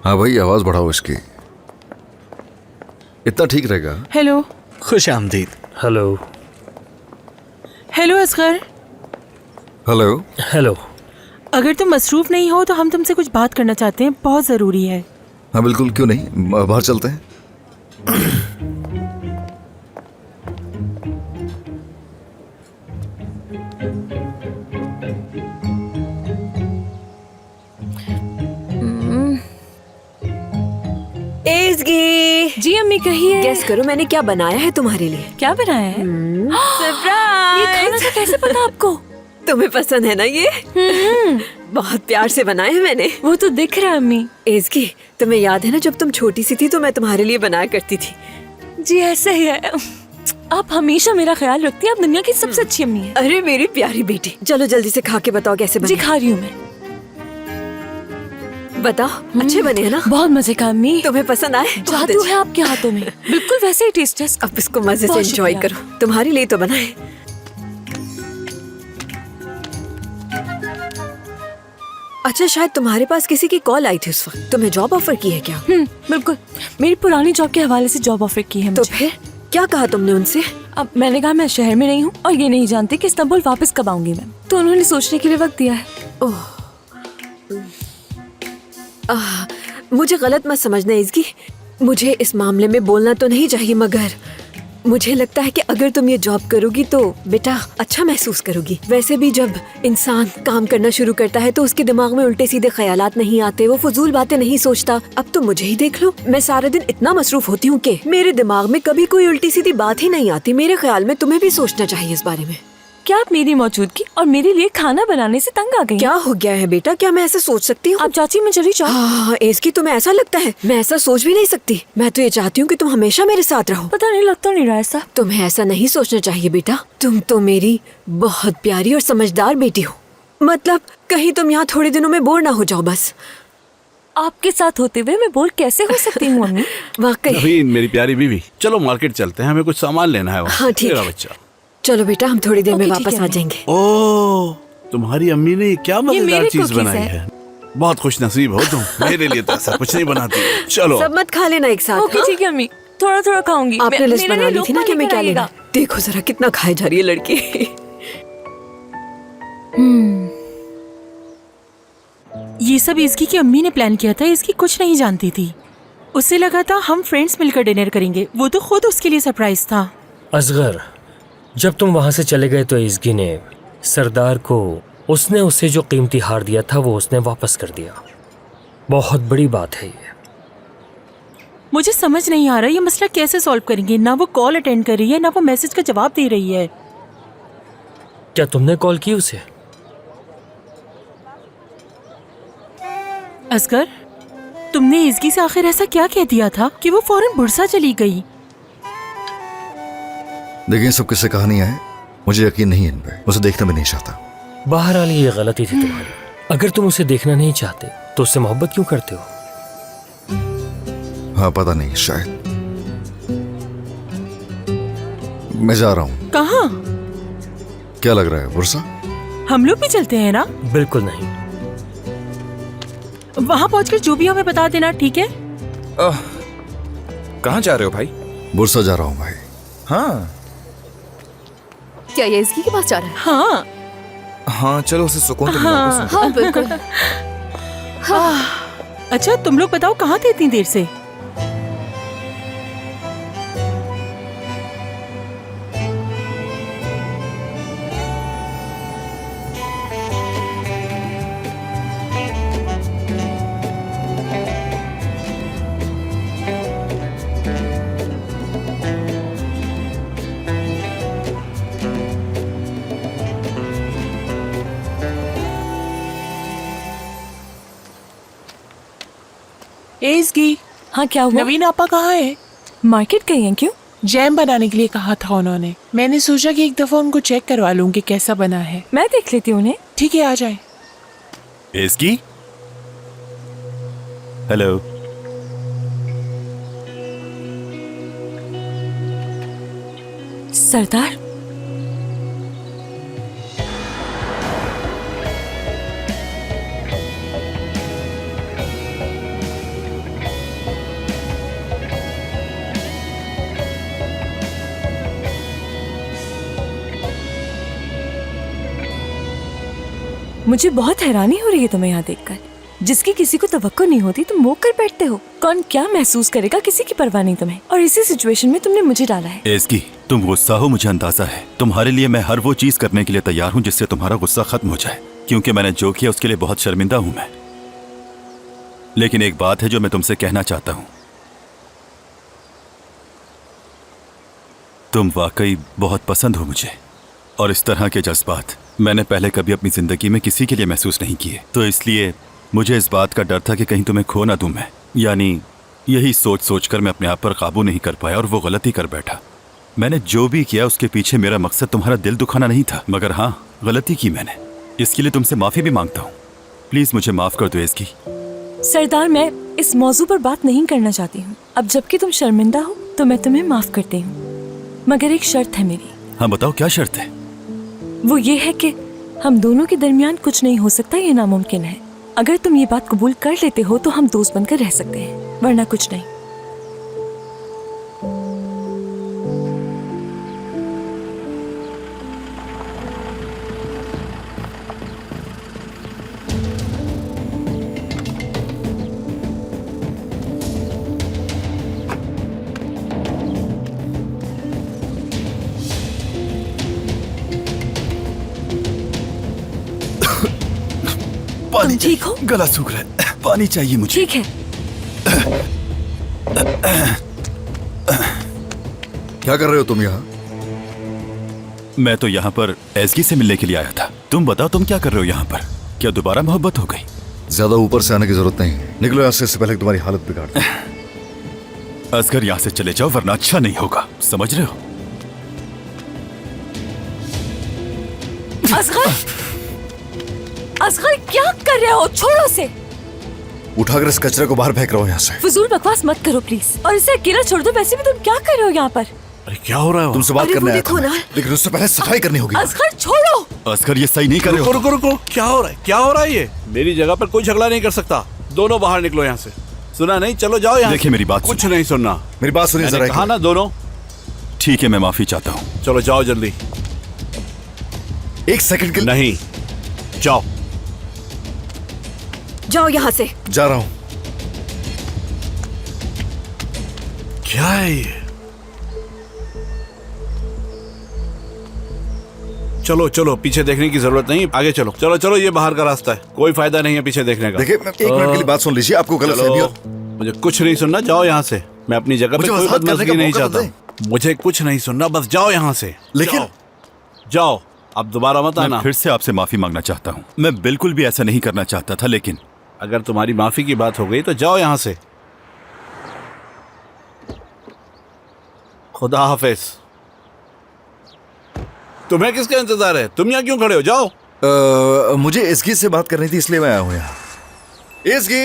हाँ भाई, आवाज बढ़ाओ इसकी, इतना ठीक रहेगा। हेलो। खुश आमदीद। Hello. Hello Asghar. Hello. Hello. अगर तुम मसरूफ नहीं हो तो हम तुमसे कुछ बात करना चाहते हैं, बहुत ज़रूरी है। हाँ बिल्कुल, क्यों नहीं, बाहर चलते हैं। एज़गी। जी अम्मी कहिए। गेस करो मैंने क्या बनाया है तुम्हारे लिए। क्या बनाया है? सरप्राइज। ये खाना तो कैसे पता आपको? तुम्हें पसंद है ना ये? बहुत प्यार से बनाया है मैंने। वो तो दिख रहा है अम्मी। एज़गी, तुम्हें याद है ना जब तुम छोटी सी थी तो मैं तुम्हारे लिए बनाया करती थी। जी ऐसे ही है, आप हमेशा मेरा ख्याल रखती हैं। आप दुनिया की सबसे अच्छी अम्मी है। अरे मेरी प्यारी बेटी, चलो जल्दी से खा के बताओ कैसे बने। जी खा रही हूँ मैं। बताओ अच्छे बने हैं ना? बहुत मजे का अम्मी। तुम्हें पसंद आए? जादू है आपके हाथों में, बिल्कुल वैसे ही टेस्ट है। अब इसको मजे से बहुत एंजॉय शुक्रिया। करो, तुम्हारे लिए तो बनाए। अच्छा, शायद तुम्हारे पास किसी की कॉल आई थी उस वक्त। तुम्हें जॉब ऑफर की है क्या? बिल्कुल, मेरी पुरानी जॉब के हवाले से जॉब ऑफर की है तो मुझे। फिर क्या कहा तुमने उनसे? अब मैंने कहा मैं शहर में नहीं हूँ और ये नहीं जानती कि इस्तांबुल वापस कब आऊंगी मैं, तो उन्होंने सोचने के लिए वक्त दिया है। ओह, मुझे गलत मत समझना इज़गी, मुझे इस मामले में बोलना तो नहीं चाहिए, मगर मुझे लगता है कि अगर तुम ये जॉब करोगी तो बेटा अच्छा महसूस करोगी। वैसे भी जब इंसान काम करना शुरू करता है तो उसके दिमाग में उल्टे सीधे ख्यालात नहीं आते, वो फजूल बातें नहीं सोचता। अब तो मुझे ही देख लो, मैं सारा दिन इतना मसरूफ होती हूँ कि मेरे दिमाग में कभी कोई उल्टी सीधी बात ही नहीं आती। मेरे ख्याल में तुम्हें भी सोचना चाहिए इस बारे में। क्या आप मेरी मौजूदगी और मेरे लिए खाना बनाने से तंग आ गई? क्या हो गया है बेटा, क्या मैं ऐसा सोच सकती हूँ? आप चाची मैं चली जाओ। हाँ, इसकी तुम्हें ऐसा लगता है? मैं ऐसा सोच भी नहीं सकती। मैं तो ये चाहती हूँ कि तुम हमेशा मेरे साथ रहो। पता नहीं, लगता नहीं रहा ऐसा। तुम्हें ऐसा नहीं सोचना चाहिए बेटा, तुम तो मेरी बहुत प्यारी और समझदार बेटी हो। मतलब कहीं तुम यहाँ थोड़े दिनों में बोर ना हो जाओ बस। आपके साथ होते हुए मैं बोर कैसे हो सकती हूँ अम्मी? वाकई। नवीन मेरी प्यारी बीवी, चलो मार्केट चलते हैं, हमें कुछ सामान लेना है। हाँ ठीक मेरा है, बच्चा। चलो बेटा हम थोड़ी देर में ओके, ठीक वापस है, आ जाएंगे। ओह, तुम्हारी अम्मी ने क्या मजेदार मेरे चीज cookies बनाई है। है। बहुत खुश नसीब हो तुम, मेरे लिए तो ऐसा कुछ नहीं बनाती। चलो सब मत खा लेना एक साथ। ओके ठीक है अम्मी, थोड़ा थोड़ा खाऊंगी। आपने लिस्ट मेरे बना लिए ली थी ना कि मैं क्या लेना। आइएगा। देखो जरा कितना खाए जा रही है लड़की। ये सब इसकी की अम्मी ने प्लान किया था, इसकी कुछ नहीं जानती थी। उसे लगा था हम फ्रेंड्स मिलकर डिनर करेंगे, वो तो खुद उसके लिए सरप्राइज था। असगर, जब तुम वहां से चले गए तो इज़गी ने सरदार को उसने उसे जो कीमती हार दिया था वो उसने वापस कर दिया। बहुत बड़ी बात है ये। मुझे समझ नहीं आ रहा ये मसला कैसे सॉल्व करेंगे। ना वो कॉल अटेंड कर रही है, ना वो मैसेज का जवाब दे रही है। क्या तुमने कॉल की उसे? असगर, तुमने इसकी से आखिर ऐसा क्या कह दिया था कि वो फौरन बुरसा चली गई? देखिए सब किस्से कहानियां हैं, मुझे यकीन नहीं है इन पे, उसे देखना भी नहीं चाहता। बहरहाल ये गलती थी तुम्हारी। अगर तुम उसे देखना नहीं चाहते तो उससे मोहब्बत क्यों करते हो? हाँ पता नहीं, शायद। मैं जा रहा हूँ। कहाँ? क्या लग रहा है, बुरसा? हम लोग भी चलते हैं ना? बिल्कुल नहीं। वहाँ पहुँचकर जो भी हमें बता देना, ठीक है? कहाँ जा रहे हो भाई? बुरसा जा रहा हूँ भाई। हाँ क्या ये इसकी के पास जा रहा है? हाँ हाँ, चलो उसे सुकून तो हाँ। मिला। हाँ बिल्कुल। अच्छा तुम लोग बताओ कहाँ थे इतनी देर से? एज़गी, हाँ क्या हुआ? नवीन आपा कहाँ है? मार्केट गई हैं? क्यों? जैम बनाने के लिए कहा था उन्होंने। मैंने सोचा कि एक दफा उनको चेक करवा लूं कि कैसा बना है। मैं देख लेती हूँ उन्हें। ठीक है, आ जाए। इसकी हेलो। सरदार, मुझे बहुत हैरानी हो रही है तुम्हें यहाँ देखकर। जिसकी किसी को तवक्को नहीं होती तुम वो कर बैठते हो। कौन क्या महसूस करेगा, किसी की परवाह नहीं तुम्हें। और इसी सिचुएशन में तुमने मुझे डाला है। एज़गी, तुम गुस्सा हो, मुझे अंदाजा है। तुम्हारे लिए मैं हर वो चीज करने के लिए तैयार हूँ जिससे तुम्हारा गुस्सा खत्म हो जाए, क्योंकि मैंने जो किया उसके लिए बहुत शर्मिंदा हूँ मैं। लेकिन एक बात है जो मैं तुमसे कहना चाहता हूँ, तुम वाकई बहुत पसंद हो मुझे, और इस तरह के जज्बात मैंने पहले कभी अपनी जिंदगी में किसी के लिए महसूस नहीं किए। तो इसलिए मुझे इस बात का डर था कि कहीं तुम्हें खो ना दूं मैं। यानी यही सोच सोचकर मैं अपने आप पर काबू नहीं कर पाया और वो गलती कर बैठा। मैंने जो भी किया उसके पीछे मेरा मकसद तुम्हारा दिल दुखाना नहीं था, मगर हाँ, गलती की मैंने। इसके लिए तुमसे माफी भी मांगता हूँ। प्लीज मुझे माफ कर दो एज़गी। सरदार, मैं इस मौजू पर बात नहीं करना चाहती हूँ। अब जबकि तुम शर्मिंदा हो तो मैं तुम्हें माफ करती हूँ, मगर एक शर्त है मेरी। हाँ बताओ, क्या शर्त है? वो ये है कि हम दोनों के दरमियान कुछ नहीं हो सकता, ये नामुमकिन है। अगर तुम ये बात कबूल कर लेते हो तो हम दोस्त बनकर रह सकते हैं, वरना कुछ नहीं। पानी तुम ठीक हो? गला सूख रहा है, पानी चाहिए मुझे। ठीक है। क्या कर रहे हो तुम यहाँ? मैं तो यहाँ पर एज़गी से मिलने के लिए आया था। तुम बताओ, तुम क्या कर रहे हो यहाँ पर? क्या दोबारा मोहब्बत हो गई? ज्यादा ऊपर से आने की जरूरत नहीं। निकलो यहाँ से, इससे पहले कि तुम्हारी हालत बिगाड़ दूं। असगर यहाँ से चले जाओ, वरना अच्छा नहीं होगा। समझ रहे हो? असगर, असगर क्या कर रहे हो? छोड़ो उसे। उठाकर इस कचरे को बाहर फेंक रहा हूँ यहाँ से। फजूल बकवास मत करो प्लीज, और इसे अकेला छोड़ दो। वैसे भी तुम क्या कर रहे हो यहाँ पर? अरे क्या हो रहा है? तुमसे बात अरे करने वो आया था देखो मैं, ना। लेकिन उससे पहले सफाई करनी होगी। असगर छोड़ो। असगर, ये सही नहीं कर रहे रुको हो। रुको रुको, क्या हो रहा है? क्या हो रहा है? ये मेरी जगह पर कोई झगड़ा नहीं कर सकता। दोनों बाहर निकलो यहाँ से। सुना नहीं? चलो जाओ यहाँ। देखिए मेरी बात कुछ सुनिए। नहीं सुनना। मेरी बात सुनिए मैंने जरा। कहा ना दोनों। ठीक है, मैं माफी चाहता हूँ। चलो जाओ जल्दी। एक सेकंड के लिए नहीं, जाओ। जाओ यहाँ से। जा रहा हूँ। क्या है ये? चलो चलो, पीछे देखने की जरूरत नहीं, आगे चलो। चलो चलो, ये बाहर का रास्ता है, कोई फायदा नहीं है पीछे देखने का। देखिए, एक मिनट के लिए बात सुन लीजिए। आपको गलत फहमी हो। मुझे कुछ नहीं सुनना, जाओ यहाँ से। मैं अपनी जगह पे मुझे कोई आजाद करने बदमज़गी का नहीं मौका तो चाहता। मुझे कुछ नहीं सुनना, बस जाओ यहाँ से। लेकिन- जाओ, जाओ, अब दोबारा मत मैं आना। फिर से आपसे माफी मांगना चाहता हूँ। मैं बिल्कुल भी ऐसा नहीं करना चाहता था, लेकिन अगर तुम्हारी माफी की बात हो गई तो जाओ यहाँ से। खुदा हाफिज। तुम्हें किसका इंतजार है? तुम यहाँ क्यों खड़े हो? जाओ। मुझे एज़गी से बात करनी थी, इसलिए मैं आया हूँ यहाँ। एज़गी,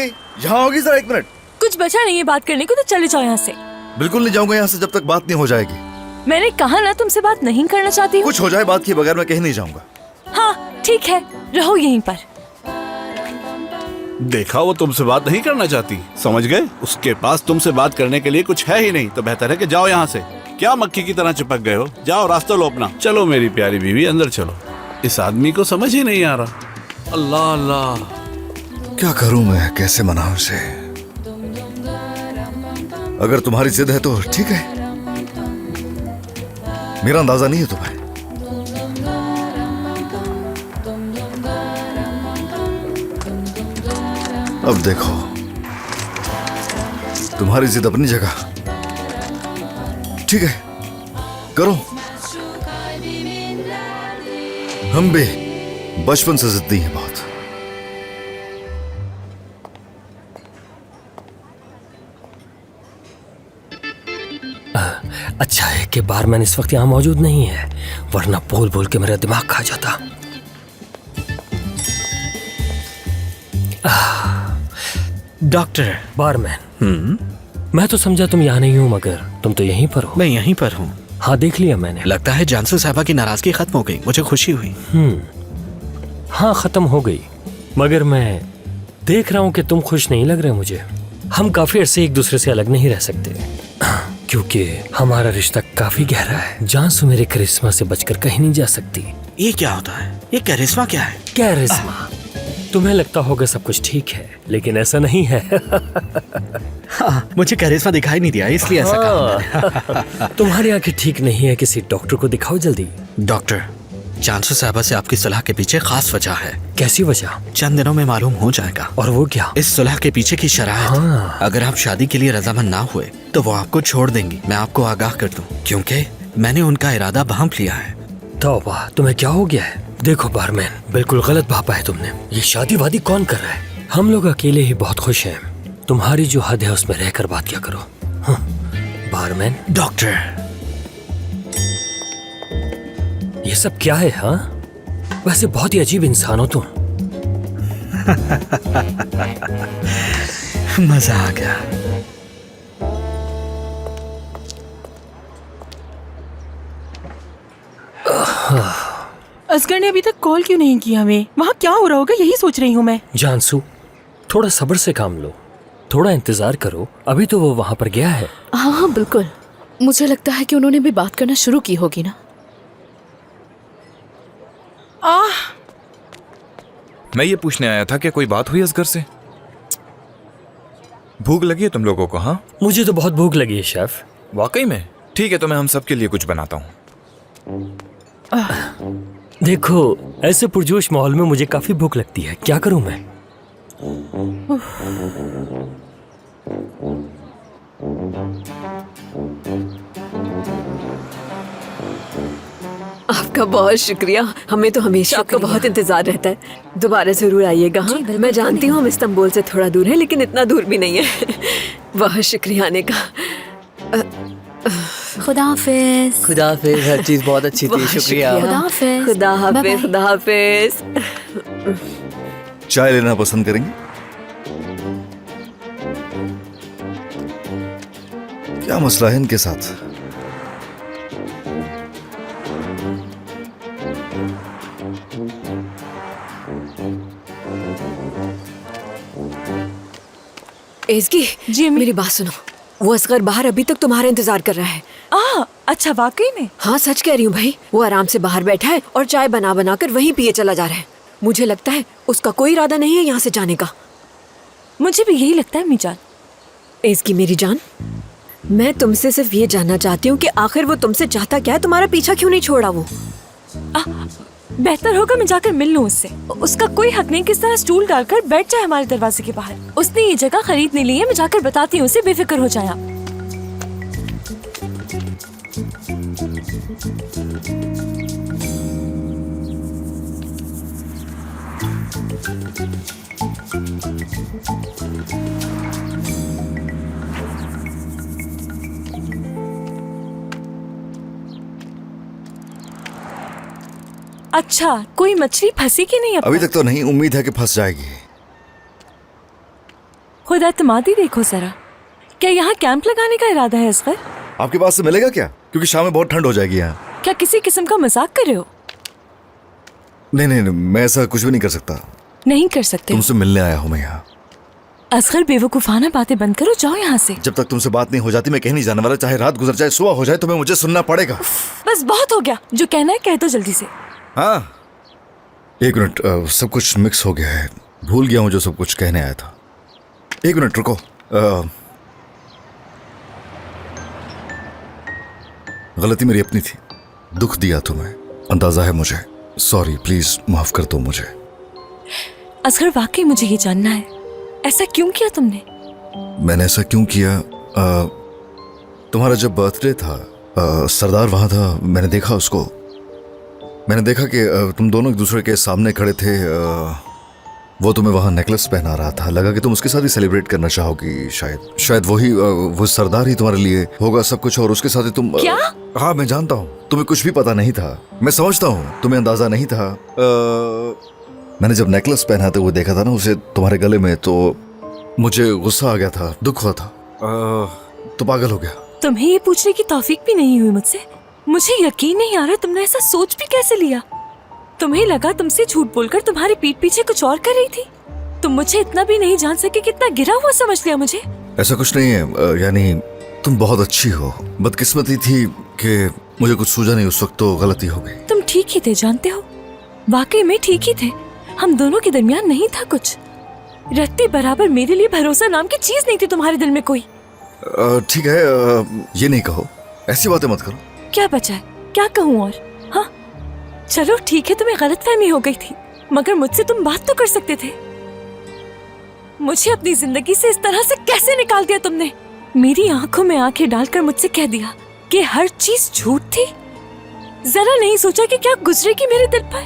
यहाँ होगी जरा, एक मिनट। कुछ बचा नहीं है बात करने को, तो चले जाओ यहाँ से। बिल्कुल नहीं जाऊंगा यहाँ से जब तक बात नहीं हो जाएगी। मैंने कहा ना तुमसे बात नहीं करना चाहती हूँ। कुछ हो जाए, बात किए बगैर मैं कहीं नहीं जाऊंगा। हाँ ठीक है, रहो यहीं पर। देखा, वो तुमसे बात नहीं करना चाहती, समझ गए? उसके पास तुमसे बात करने के लिए कुछ है ही नहीं, तो बेहतर है कि जाओ यहाँ से। क्या मक्खी की तरह चिपक गए हो? जाओ, रास्ता लो अपना। चलो मेरी प्यारी बीवी, अंदर चलो। इस आदमी को समझ ही नहीं आ रहा। अल्लाह अल्लाह, क्या करूं मैं, कैसे मनाऊं उसे? अगर तुम्हारी जिद है तो ठीक है, मेरा अंदाजा नहीं है तुम्हें। अब देखो, तुम्हारी जिद अपनी जगह, ठीक है, करो। हम भी बचपन से जिद्दी हैं बहुत। अच्छा है कि बारमैन इस वक्त यहाँ मौजूद नहीं है, वरना बोल बोल के मेरा दिमाग खा जाता। डॉक्टर, बारमैन, मैं तो समझा तुम यहाँ नहीं हो, मगर तुम तो यहीं पर हो। मैं यहीं पर हूँ। हाँ, देख लिया मैंने। लगता है जानसू साहबा की नाराजगी खत्म हो गई, मुझे खुशी हुई। हाँ, खत्म हो गई, मगर मैं देख रहा हूँ कि तुम खुश नहीं लग रहे मुझे। हम काफी अरसे एक दूसरे से अलग नहीं रह सकते, क्योंकि हमारा रिश्ता काफी गहरा है। जानसू मेरे करिश्मा से बचकर कहीं नहीं जा सकती। ये क्या होता है? ये करिश्मा क्या है? करिश्मा तुम्हें लगता होगा सब कुछ ठीक है, लेकिन ऐसा नहीं है। हाँ, मुझे करिश्मा दिखाई नहीं दिया इसलिए ऐसा कहा। तुम्हारी आंखें ठीक नहीं है, किसी डॉक्टर को दिखाओ जल्दी। डॉक्टर, चांसू साहबा से आपकी सुलह के पीछे खास वजह है। कैसी वजह? चंद दिनों में मालूम हो जाएगा। और वो क्या? इस सुलह के पीछे की शरारत। अगर आप शादी के लिए रजामंद ना हुए तो वो आपको छोड़ देंगी। मैं आपको आगाह कर दूं, क्योंकि मैंने उनका इरादा भांप लिया है। तौबा, तुम्हें क्या हो गया है? देखो बारमैन, बिल्कुल गलत भापा है तुमने। ये शादी वादी कौन कर रहा है? हम लोग अकेले ही बहुत खुश हैं। तुम्हारी जो हद है उसमें रहकर बात क्या करो। हाँ, बारमैन। डॉक्टर, ये सब क्या है? हाँ, वैसे बहुत ही अजीब इंसान हो तुम। मजा आ गया। असगर ने अभी तक कॉल क्यों नहीं किया हमें? वहाँ क्या हो रहा होगा यही सोच रही हूँ मैं। जानसू, थोड़ा सब्र से काम लो, थोड़ा इंतजार करो। अभी तो वो वहाँ पर गया है। हाँ हाँ बिल्कुल, मुझे लगता है कि उन्होंने भी बात करना शुरू की होगी ना। मैं ये पूछने आया था कि कोई बात हुई असगर से? भूख लगी है तुम लोगों को? हाँ, मुझे तो बहुत भूख लगी है शेफ। वाकई में? ठीक है, तो मैं हम सब के लिए कुछ बनाता हूँ। देखो, ऐसे पुरजोश माहौल में मुझे काफी भूख लगती है। क्या करूं मैं? आपका बहुत शुक्रिया। हमें तो हमेशा आपका बहुत इंतजार रहता है। दोबारा जरूर आइएगा। हाँ, मैं जानती हूँ हम इस्तांबुल से थोड़ा दूर है, लेकिन इतना दूर भी नहीं है। बहुत शुक्रिया आने का। खुदा हाफिज। खुदा हाफिज। हर चीज बहुत अच्छी थी, शुक्रिया। खुदा हाफिज। खुदा हाफिज। खुदा हाफिज। चाय लेना पसंद करेंगे? क्या मसला है इनके साथ? एज़गी जी मेरी बात सुनो। वो असगर बाहर अभी तक तुम्हारा इंतजार कर रहा है। अच्छा, वाकई में? हाँ सच कह रही हूँ भाई। वो आराम से बाहर बैठा है और चाय बना बना कर वहीं पिए चला जा रहा है। मुझे लगता है उसका कोई इरादा नहीं है यहाँ से जाने का। मुझे भी यही लगता है मीजान। एज़गी मेरी जान, मैं तुमसे सिर्फ ये जानना चाहती हूँ कि आखिर वो तुमसे चाहता क्या है? तुम्हारा पीछा क्यों नहीं छोड़ा वो? बेहतर होगा मैं जाकर मिल लूं उससे। उसका कोई हक नहीं किस तरह स्टूल डालकर बैठ जाए हमारे दरवाजे के बाहर। उसने ये जगह खरीदने ली है, मैं जाकर बताती हूँ उसे। बेफिक्र हो जाए आप। अच्छा, कोई मछली फंसी कि नहीं? अभी तक तो नहीं, उम्मीद है कि फंस जाएगी। खुद एतमादी देखो जरा। क्या यहाँ कैंप लगाने का इरादा है असगर? आपके पास से मिलेगा क्या? क्योंकि शाम में बहुत ठंड हो जाएगी यहाँ। क्या किसी किस्म का मजाक कर रहे हो? नहीं नहीं, मैं ऐसा कुछ भी नहीं कर सकता। नहीं कर सकते? तुमसे मिलने आया हूँ मैं यहाँ। असगर, बेवकूफाना बातें बंद करो, जाओ यहाँ से। जब तक तुमसे बात नहीं हो जाती मैं कहीं नहीं जाने वाला। चाहे रात गुजर जाए, सुबह हो जाए, तुम्हें मुझे सुनना पड़ेगा। बस बहुत हो गया, जो कहना है कह दो जल्दी से। हाँ, एक मिनट। सब कुछ मिक्स हो गया है। भूल गया हूँ जो सब कुछ कहने आया था। एक मिनट रुको। गलती मेरी अपनी थी, दुख दिया तुम्हें, अंदाजा है मुझे। सॉरी, प्लीज माफ कर दो मुझे। असगर, वाकई मुझे ये जानना है, ऐसा क्यों किया तुमने? मैंने ऐसा क्यों किया? तुम्हारा जब बर्थडे था, सरदार वहां था, मैंने देखा उसको। मैंने देखा कि तुम दोनों एक दूसरे के सामने खड़े थे। वो तुम्हें वहाँ नेकलेस पहना रहा था। लगा कि तुम उसके साथ ही सेलिब्रेट करना चाहोगी। शायद वो सरदार ही तुम्हारे लिए होगा सब कुछ, और उसके साथ ही तुम। क्या? हाँ, मैं जानता हूँ तुम्हें कुछ भी पता नहीं था। मैं समझता हूँ तुम्हें अंदाजा नहीं था। मैंने जब नेकलेस पहनाते हुए देखा था ना उसे तुम्हारे गले में, तो मुझे गुस्सा आ गया था, दुख हुआ था, तो पागल हो गया। तुम्हें ये पूछने की तौफीक भी नहीं हुई मुझसे? मुझे यकीन नहीं आ रहा तुमने ऐसा सोच भी कैसे लिया। तुम्हें लगा तुमसे झूठ बोलकर तुम्हारी पीठ पीछे कुछ और कर रही थी? तुम मुझे इतना भी नहीं जान सके, कितना गिरा हुआ समझ लिया मुझे। ऐसा कुछ नहीं है, यानी तुम बहुत अच्छी हो। बदकिस्मती थी कि मुझे कुछ सूझा नहीं उस वक्त, तो गलती हो गई। तुम ठीक ही थे, जानते हो, वाकई में ठीक ही थे। हम दोनों के दरमियान नहीं था कुछ। रत्ती बराबर मेरे लिए भरोसा नाम की चीज नहीं थी तुम्हारे दिल में कोई। ठीक है, ये नहीं कहो, ऐसी बातें मत करो। क्या बचा है, क्या कहूँ और? हाँ चलो ठीक है, तुम्हें गलतफहमी हो गई थी, मगर मुझसे तुम बात तो कर सकते थे। मुझे अपनी जिंदगी से इस तरह से कैसे निकाल दिया तुमने? मेरी आंखों में आंखें डालकर मुझसे कह दिया कि हर चीज झूठ थी। जरा नहीं सोचा कि क्या गुजरेगी मेरे दिल पर।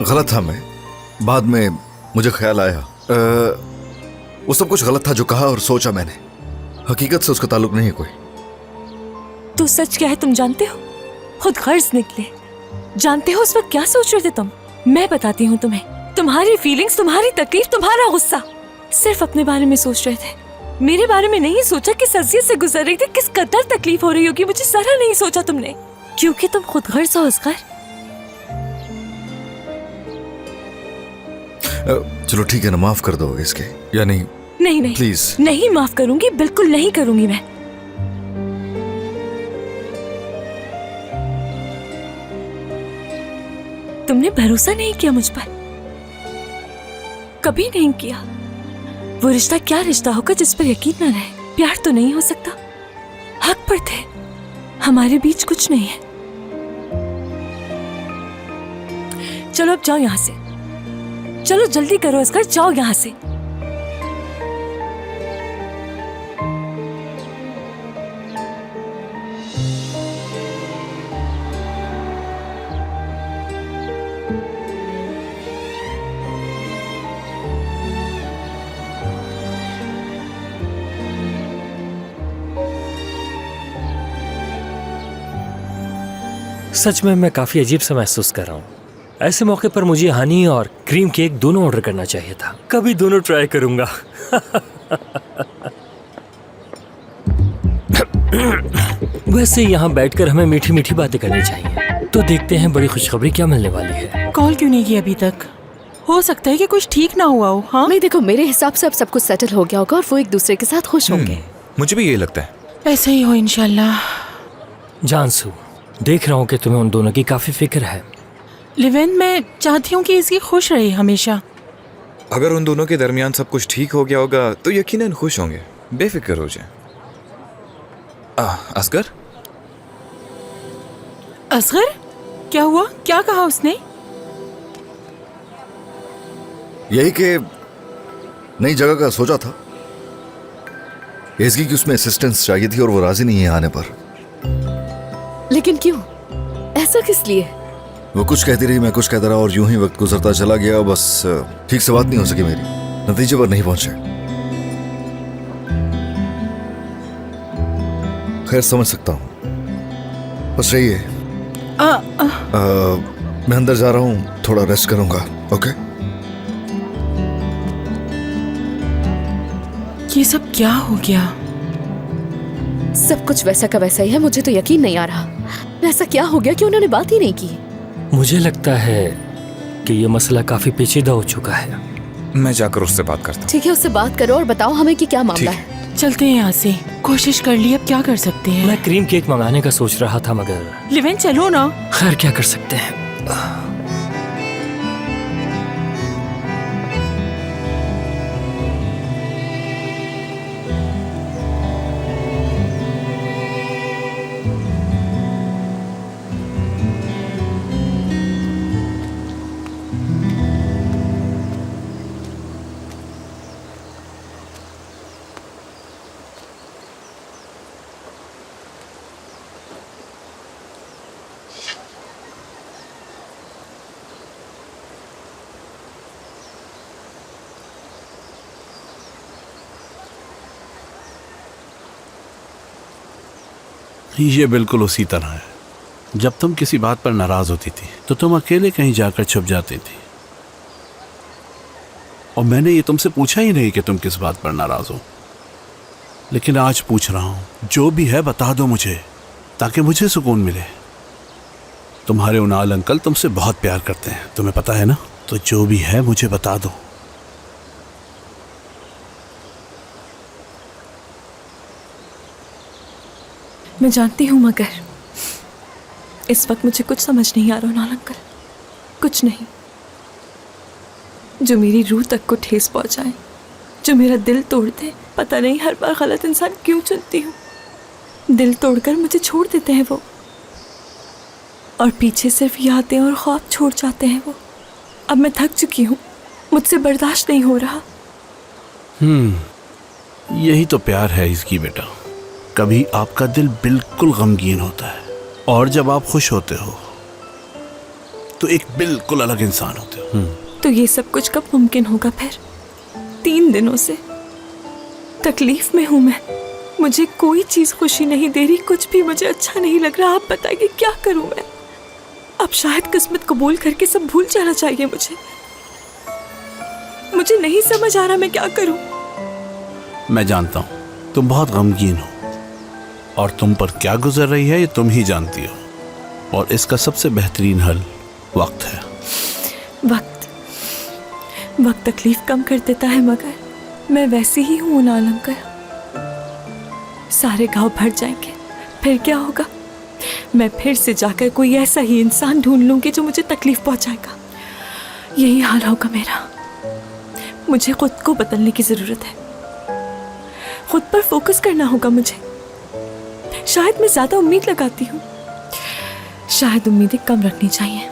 गलत था मैं, बाद में मुझे ख्याल आया वो सब कुछ गलत था जो कहा और सोचा मैंने। हकीकत से उसका ताल्लुक नहीं है कोई। तो सच क्या है तुम जानते हो? खुद गर्ज निकले। जानते हो उस वक्त क्या सोच रहे थे तुम? मैं बताती हूँ तुम्हें। तुम्हारी फीलिंग्स, तुम्हारी तकलीफ, तुम्हारा गुस्सा, सिर्फ अपने बारे में सोच रहे थे। मेरे बारे में नहीं सोचा कि अज़ियत से गुजर रही थी, किस कदर तकलीफ हो रही होगी मुझे, जरा नहीं सोचा तुमने, क्योंकि तुम खुद गर्ज हो असगर। चलो ठीक है ना, माफ कर दो इसके, यानी नहीं नहीं प्लीज। नहीं माफ करूंगी, बिल्कुल नहीं करूंगी मैं। तुमने भरोसा नहीं किया मुझ पर, कभी नहीं किया। वो रिश्ता क्या रिश्ता होगा जिस पर यकीन न रहे? प्यार तो नहीं हो सकता। हक पर थे, हमारे बीच कुछ नहीं है। चलो अब जाओ यहां से, चलो जल्दी करो असगर, जाओ यहां से। सच में मैं काफी अजीब सा महसूस कर रहा हूँ। ऐसे मौके पर मुझे हनी और क्रीम केक दोनों ऑर्डर करना चाहिए था। कभी दोनों ट्राई करूंगा। वैसे यहाँ बैठकर हमें मीठी मीठी बातें करनी चाहिए। तो देखते हैं बड़ी खुशखबरी क्या मिलने वाली है। कॉल क्यों नहीं की अभी तक? हो सकता है कि कुछ ठीक ना हुआ हो। हाँ नहीं देखो, मेरे हिसाब से अब सब कुछ सेटल हो गया होगा और वो एक दूसरे के साथ खुश होंगे। मुझे भी यही लगता है। ऐसा ही हो इंशाल्लाह। जानसू, देख रहा हूँ कि तुम्हें उन दोनों की काफी फिक्र है। लिवेन, मैं चाहती हूँ कि इसकी खुश रहे हमेशा। अगर उन दोनों के दरमियान सब कुछ ठीक हो गया होगा तो यकीनन खुश होंगे, बेफिक्र हो जाए। असगर? असगर, क्या हुआ? क्या कहा उसने? यही कि नई जगह का सोचा था, इसकी कि उसमें असिस्टेंस चाहिए थी और वो राजी नहीं है आने पर। लेकिन क्यों? ऐसा किस लिए? वो कुछ कहती रही, मैं कुछ कहता रहा और यूं ही वक्त गुजरता चला गया। बस ठीक से बात नहीं हो सकी मेरी, नतीजे पर नहीं पहुंचे। खैर समझ सकता हूं, बस यही है। मैं अंदर जा रहा हूं, थोड़ा रेस्ट करूंगा। ओके? ये सब क्या हो गया? सब कुछ वैसा का वैसा ही है। मुझे तो यकीन नहीं आ रहा, ऐसा क्या हो गया कि उन्होंने बात ही नहीं की। मुझे लगता है कि ये मसला काफी पेचीदा हो चुका है। मैं जाकर उससे बात करता हूँ। ठीक है, उससे बात करो और बताओ हमें कि क्या मामला है। चलते हैं यहाँ से। कोशिश कर ली, अब क्या कर सकते हैं। मैं क्रीम केक मंगाने का सोच रहा था, मगर लिवेन चलो ना। खैर क्या कर सकते हैं। ये बिल्कुल उसी तरह है। जब तुम किसी बात पर नाराज होती थी तो तुम अकेले कहीं जाकर छुप जाती थी, और मैंने ये तुमसे पूछा ही नहीं कि तुम किस बात पर नाराज हो। लेकिन आज पूछ रहा हूं, जो भी है बता दो मुझे, ताकि मुझे सुकून मिले। तुम्हारे उनाल अंकल तुमसे बहुत प्यार करते हैं, तुम्हें पता है ना? तो जो भी है मुझे बता दो। मैं जानती हूँ, मगर इस वक्त मुझे कुछ समझ नहीं आ रहा उनाल अंकल। कुछ नहीं जो मेरी रूह तक को ठेस पहुंचाए, जो मेरा दिल तोड़ दे। पता नहीं हर बार गलत इंसान क्यों चुनती हूँ। दिल तोड़कर मुझे छोड़ देते हैं वो, और पीछे सिर्फ यादें और ख्वाब छोड़ जाते हैं वो। अब मैं थक चुकी हूँ, मुझसे बर्दाश्त नहीं हो रहा। यही तो प्यार है इसकी बेटा। कभी आपका दिल बिल्कुल गमगीन होता है, और जब आप खुश होते हो तो एक बिल्कुल अलग इंसान होते हो। तो ये सब कुछ कब मुमकिन होगा फिर? 3 दिनों से तकलीफ में हूँ मैं। मुझे कोई चीज खुशी नहीं दे रही, कुछ भी मुझे अच्छा नहीं लग रहा। आप बताइए क्या करूँ मैं? अब शायद किस्मत कबूल करके सब भूल जाना चाहिए मुझे नहीं समझ आ रहा मैं क्या करूँ। मैं जानता हूँ तुम बहुत गमगीन हो, और तुम पर क्या गुजर रही है ये तुम ही जानती हो, और इसका सबसे बेहतरीन हल वक्त है। वक्त तकलीफ कम कर देता है, मगर मैं वैसी ही हूँ ना अलंकर। सारे घाव भर जाएंगे, फिर क्या होगा? मैं फिर से जाकर कोई ऐसा ही इंसान ढूंढ लूंगी जो मुझे तकलीफ पहुंचाएगा। यही हाल होगा मेरा। मुझे खुद को बदलने की जरूरत है, खुद पर फोकस करना होगा मुझे। शायद मैं ज्यादा उम्मीद लगाती हूँ, शायद उम्मीदें कम रखनी चाहिए।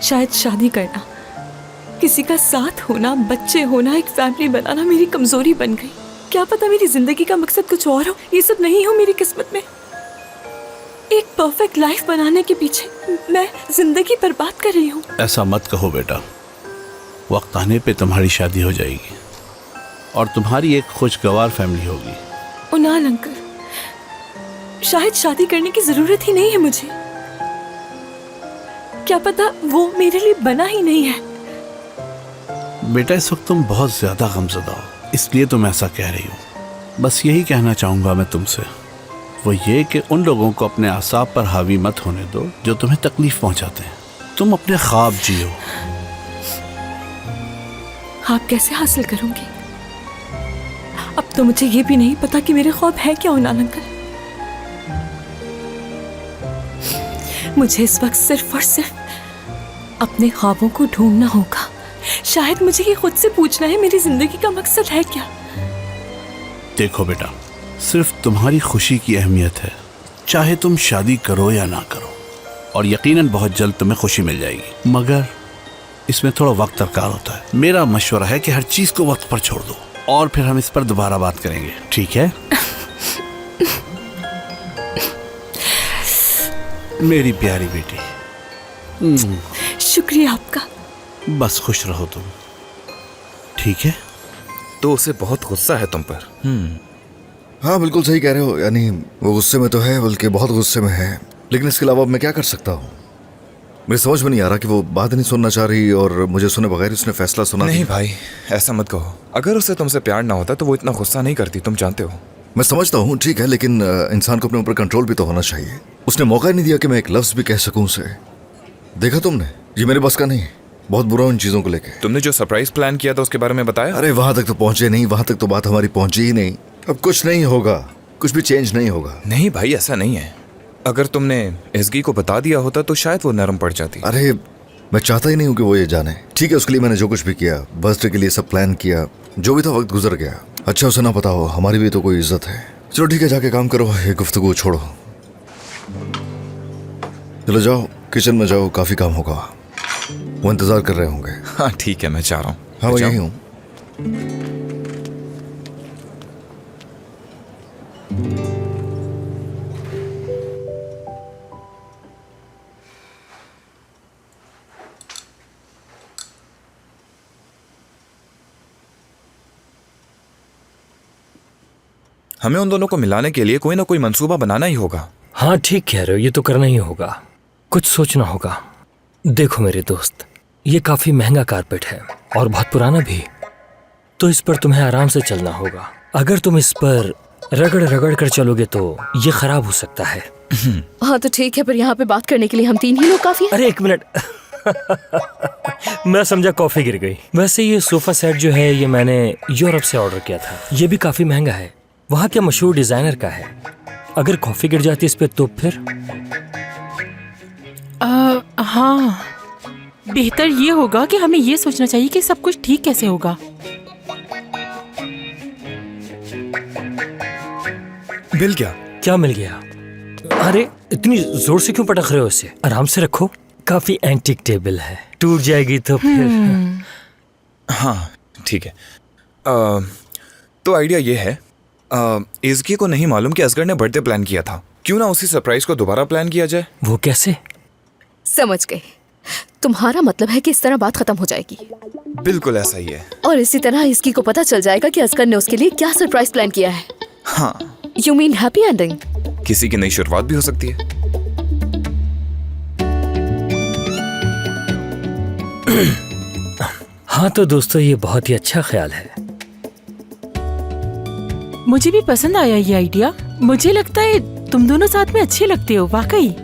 शायद शादी करना, किसी का साथ होना, बच्चे होना, एक फैमिली बनाना मेरी कमजोरी बन गई। क्या पता मेरी जिंदगी का मकसद कुछ और हो, ये सब नहीं हो मेरी किस्मत में। एक परफेक्ट लाइफ बनाने के पीछे मैं जिंदगी बर्बाद कर रही हूँ। ऐसा मत कहो बेटा, वक्त आने पे तुम्हारी शादी हो जाएगी और तुम्हारी एक खुशगवार फैमिली होगी। ना अलंकर, शायद शादी करने की जरूरत ही नहीं है मुझे। क्या पता वो मेरे लिए बना ही नहीं है। बेटा इस वक्त तुम बहुत ज्यादा गमज़दा हो, इसलिए तुम ऐसा कह रही हो। बस यही कहना चाहूंगा मैं तुमसे, वो ये कि उन लोगों को अपने आसाब पर हावी मत होने दो जो तुम्हें तकलीफ पहुंचाते हैं। तुम अपने ख्वाब जियो। आप कैसे हासिल करूंगी? अब तो मुझे ये भी नहीं पता कि मेरे ख्वाब है क्या उन अलंकर। मुझे इस वक्त सिर्फ और सिर्फ अपने ख्वाबों को ढूंढना होगा। शायद मुझे ये खुद से पूछना है, मेरी जिंदगी का मकसद है क्या? देखो बेटा, सिर्फ तुम्हारी खुशी की अहमियत है, चाहे तुम शादी करो या ना करो, और यकीनन बहुत जल्द तुम्हें खुशी मिल जाएगी। मगर इसमें थोड़ा वक्त दरकार होता है। मेरा मशवरा है कि हर चीज को वक्त पर छोड़ दो, और फिर हम इस पर दोबारा बात करेंगे, ठीक है? मेरी प्यारी बेटी। शुक्रिया आपका। बस खुश रहो तुम, ठीक है? तो उसे बहुत गुस्सा है तुम पर। हाँ बिल्कुल सही कह रहे हो, यानी वो गुस्से में तो है, बल्कि बहुत गुस्से में है। लेकिन इसके अलावा अब मैं क्या कर सकता हूँ? मुझे समझ में नहीं आ रहा कि वो बात नहीं सुनना चाह रही और मुझे सुने बगैर उसने फैसला सुना नहीं दिया। भाई, ऐसा मत कहो। अगर उसे तुमसे प्यार ना होता तो वो इतना गुस्सा नहीं करती, तुम जानते हो। मैं समझता हूँ, ठीक है, लेकिन इंसान को अपने ऊपर कंट्रोल भी तो होना चाहिए। उसने मौका ही नहीं दिया कि मैं एक लफ्ज भी कह सकूं उसे। देखा तुमने, ये मेरे बस का नहीं। बहुत बुरा उन चीजों को लेके। तुमने जो सरप्राइज प्लान किया था उसके बारे में बताया? अरे वहां तक तो पहुंचे नहीं, वहां तक तो बात हमारी पहुंची ही नहीं। अब कुछ नहीं होगा, कुछ भी चेंज नहीं होगा। नहीं भाई, ऐसा नहीं है। अगर तुमने एसगी को बता दिया होता तो शायद वो नरम पड़ जाती। अरे मैं चाहता ही नहीं हूँ कि वो ये जाने। ठीक है, उसके लिए मैंने जो कुछ भी किया, बर्थडे के लिए सब प्लान किया, जो भी था वक्त गुजर गया। अच्छा उसे ना पता हो, हमारी भी तो कोई इज्जत है। चलो ठीक है, जाके काम करो, ये गुफ्तगू छोड़ो। चलो जाओ, किचन में जाओ, काफी काम होगा। वो इंतजार कर रहे होंगे। हाँ ठीक है, मैं जा रहा हूँ। हाँ मैं यही हूँ। हमें उन दोनों को मिलाने के लिए कोई ना कोई मंसूबा बनाना ही होगा। हाँ ठीक कह रहे हो, ये तो करना ही होगा, कुछ सोचना होगा। देखो मेरे दोस्त, ये काफी महंगा कारपेट है और बहुत पुराना भी, तो इस पर तुम्हें आराम से चलना होगा। अगर तुम इस पर रगड़ रगड़ कर चलोगे तो ये खराब हो सकता है। हाँ तो ठीक है, पर यहाँ पे बात करने के लिए हम 3 ही लोग काफी हैं। अरे एक मिनट मैं समझा कॉफी गिर गई। वैसे ये सोफा सेट जो है ये मैंने यूरोप से ऑर्डर किया था। ये भी काफी महंगा है, वहाँ के मशहूर डिजाइनर का है। अगर कॉफी गिर जाती इस पे तो फिर हाँ बेहतर ये होगा कि हमें ये सोचना चाहिए कि सब कुछ ठीक कैसे होगा। बिल क्या? क्या मिल गया? अरे इतनी जोर से क्यों पटक रहे हो इसे? आराम से रखो, काफी एंटीक टेबल है, टूट जाएगी तो फिर। हाँ ठीक है। तो आइडिया ये है, इज़की को नहीं मालूम कि असगर ने बर्थडे प्लान किया था, क्यों ना उसी सरप्राइज को दोबारा प्लान किया जाए। वो कैसे? समझ गए, तुम्हारा मतलब है कि इस तरह बात खत्म हो जाएगी। बिल्कुल ऐसा ही है। और इसी तरह इसकी को पता चल जाएगा कि असगर ने उसके लिए क्या सरप्राइज प्लान किया है। हाँ, यू मीन हैप्पी एंडिंग? किसी की नई शुरुआत भी हो सकती है। हाँ तो दोस्तों, ये बहुत ही अच्छा ख्याल है। मुझे भी पसंद आया ये आइडिया। मुझे लगता है तुम दोनों साथ में अच्छे लगते हो, वाकई।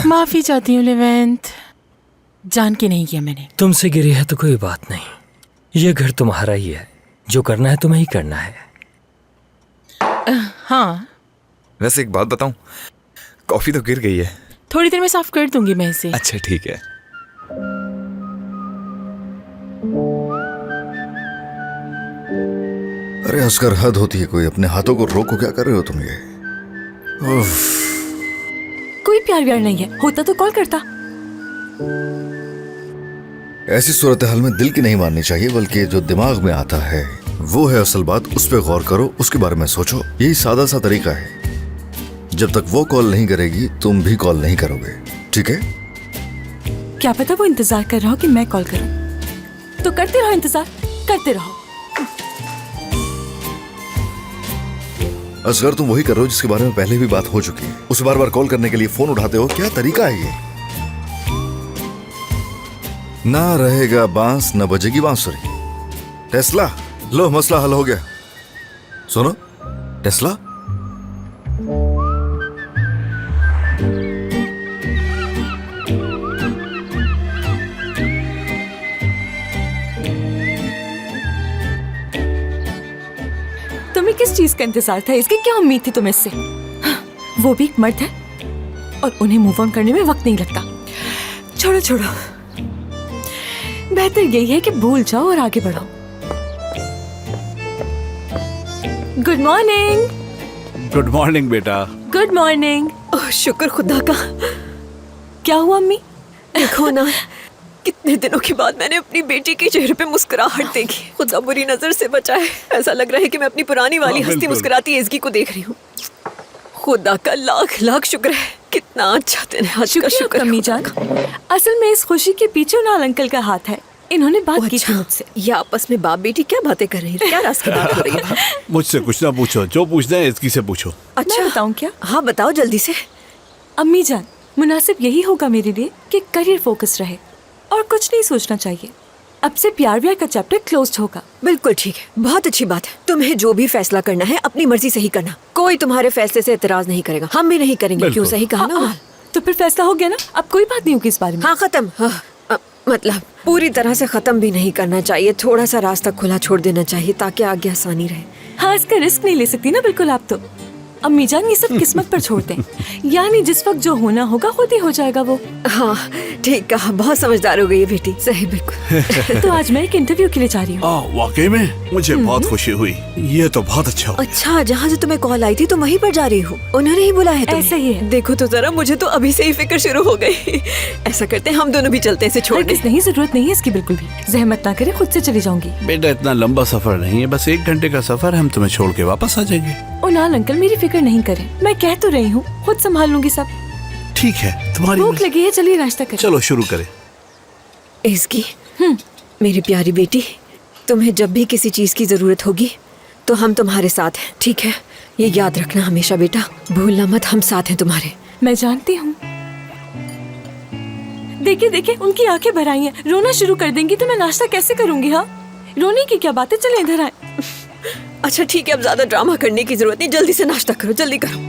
माफी चाहती हूँ लेवेंथ, जान के नहीं किया मैंने। तुमसे गिरी है तो कोई बात नहीं, ये घर तुम्हारा ही है, जो करना है तुम्हें ही करना है। हाँ, वैसे एक बात बताऊं, कॉफी तो गिर गई है। थोड़ी देर में साफ कर दूंगी मैं इसे। अच्छा ठीक है। अरे असगर, हद होती है कोई। अपने हाथों को रोको, क्या कर रहे हो तुम ये? कोई प्यार व्यार नहीं है, होता तो कॉल करता। ऐसी सूरत हाल में दिल की नहीं माननी चाहिए, बल्कि जो दिमाग में आता है वो है असल बात। उस पर गौर करो, उसके बारे में सोचो। यही सादा सा तरीका है। जब तक वो कॉल नहीं करेगी तुम भी कॉल नहीं करोगे, ठीक है? क्या पता वो इंतजार कर रहा हो कि मैं कॉल करूं। तो करते रहो, इंतजार करते रहो। असगर, तुम वही कर रहे हो जिसके बारे में पहले भी बात हो चुकी है। उसे बार बार कॉल करने के लिए फोन उठाते हो। क्या तरीका है ये? ना रहेगा बांस न बजेगी बांसुरी। टेस्ला, लो मसला हल हो गया। सुनो टेस्ला, तुम्हें किस चीज का इंतजार था? इसकी क्या उम्मीद थी तुम्हें इससे? वो भी एक मर्द है और उन्हें मूव ऑन करने में वक्त नहीं लगता। छोड़ो छोड़ो, बेहतर यही है कि भूल जाओ और आगे बढ़ो। Good morning. गुड मॉर्निंग बेटा। Good morning. ओह, शुक्र खुदा का। क्या हुआ अम्मी? देखो ना, कितने दिनों के बाद मैंने अपनी बेटी के चेहरे पे मुस्कुराहट देखी। खुदा बुरी नजर से बचाए। ऐसा लग रहा है कि मैं अपनी पुरानी वाली हाँ, हंसती बिल्कुल। मुस्कुराती इज़की को देख रही हूँ। खुदा का लाख लाख शुक्र है। कितना अच्छा दिन है आज का। शुक्र अम्मी जान, असल में इस खुशी के पीछे उन अंकल का हाथ है। इन्होंने बात की थी मुझसे। ये आपस में बाप बेटी क्या बातें कर रही है? क्या राज की बात हो रही है? मुझसे कुछ ना पूछो, जो पूछना है इसकी से पूछो। अच्छा बताऊं क्या? हाँ बताओ जल्दी से। अम्मी जान, मुनासिब यही होगा मेरे लिए कि करियर फोकस रहे और कुछ नहीं सोचना चाहिए। अब से प्यार व्यार का चैप्टर क्लोज होगा। बिल्कुल ठीक है, बहुत अच्छी बात है। तुम्हें जो भी फैसला करना है अपनी मर्जी से ही करना। कोई तुम्हारे फैसले से एतराज नहीं करेगा, हम भी नहीं करेंगे। क्यों? सही कहा ना? तो फिर फैसला हो गया ना, अब कोई बात नहीं होगी इस बारे में। हाँ खत्म। मतलब पूरी तरह से खत्म भी नहीं करना चाहिए, थोड़ा सा रास्ता खुला छोड़ देना चाहिए ताकि आगे आसानी रहे। हाँ, इसका रिस्क नहीं ले सकती ना बिल्कुल आप तो। अम्मी जान, ये सब किस्मत पर छोड़ते हैं। यानी जिस वक्त जो होना होगा खुद ही हो जाएगा वो। हाँ ठीक कहा, बहुत समझदार हो गई है बेटी। सही, बिल्कुल। तो आज मैं एक इंटरव्यू के लिए जा रही हूँ। वाकई में मुझे बहुत खुशी हुई। ये तो बहुत अच्छा हुआ। अच्छा, जहाँ से तुम्हें कॉल आई थी तुम वहीं पर जा रही हो? उन्होंने ही बुलाया है तुम्हें? ऐसा ही है। देखो तो जरा, मुझे तो अभी से ही फिक्र शुरू हो गई। ऐसा करते हैं हम दोनों भी चलते हैं इसे छोड़ के। नहीं, जरूरत नहीं है इसकी बिल्कुल भी। जहमत ना करे, खुद से चली जाऊंगी। बेटा इतना लंबा सफर नहीं है, बस 1 घंटे का सफर है। हम तुम्हें छोड़ के वापस आ जाएंगे। उनाल अंकल, मेरी फिक्र नहीं करें, मैं कह तो रही हूँ खुद संभाल लूंगी सब। ठीक है, तुम्हारी भूख लगी है, चलिए नाश्ता करें। चलो शुरू करें। इसकी मेरी प्यारी बेटी, तुम्हें जब भी किसी चीज की जरूरत होगी तो हम तुम्हारे साथ हैं, ठीक है? ये याद रखना हमेशा बेटा, भूलना मत, हम साथ हैं तुम्हारे। मैं जानती हूँ। देखिए देखिए, उनकी आंखें भर आई हैं। रोना शुरू कर देंगी तो मैं नाश्ता कैसे करूंगी? हाँ, रोने की क्या बात है, चले इधर आए। अच्छा ठीक है, अब ज्यादा ड्रामा करने की जरूरत नहीं, जल्दी से नाश्ता करो, जल्दी करो।